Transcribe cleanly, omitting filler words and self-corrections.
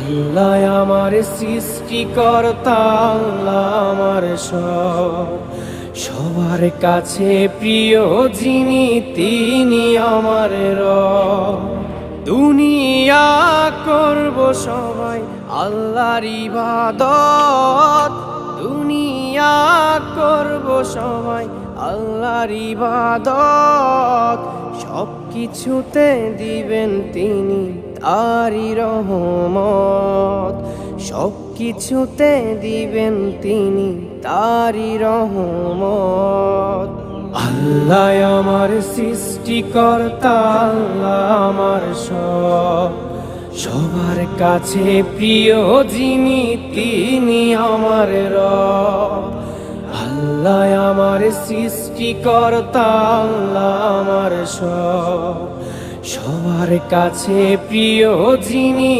আল্লাহ আমার সৃষ্টিকর্তা, আল্লাহ আমার সব, সবার কাছে প্রিয় যিনি তিনি আমার রব। দুনিয়া করব সবাই আল্লাহর ইবাদত, দুনিয়া করব সবাই আল্লাহর ইবাদত, সব কিছুতে দিবেন তিনি তারি রহমত, সব কিছুতে দিবেন তিনি তারি রহমত। আল্লাহ আমার সৃষ্টিকর্তা, আল্লাহ আমার সব, সবার কাছে প্রিয় যিনি তিনি আমার রব। আল্লাহ আমার সৃষ্টিকর্তা, আল্লাহ আমার সব, সবার কাছে প্রিয় যিনি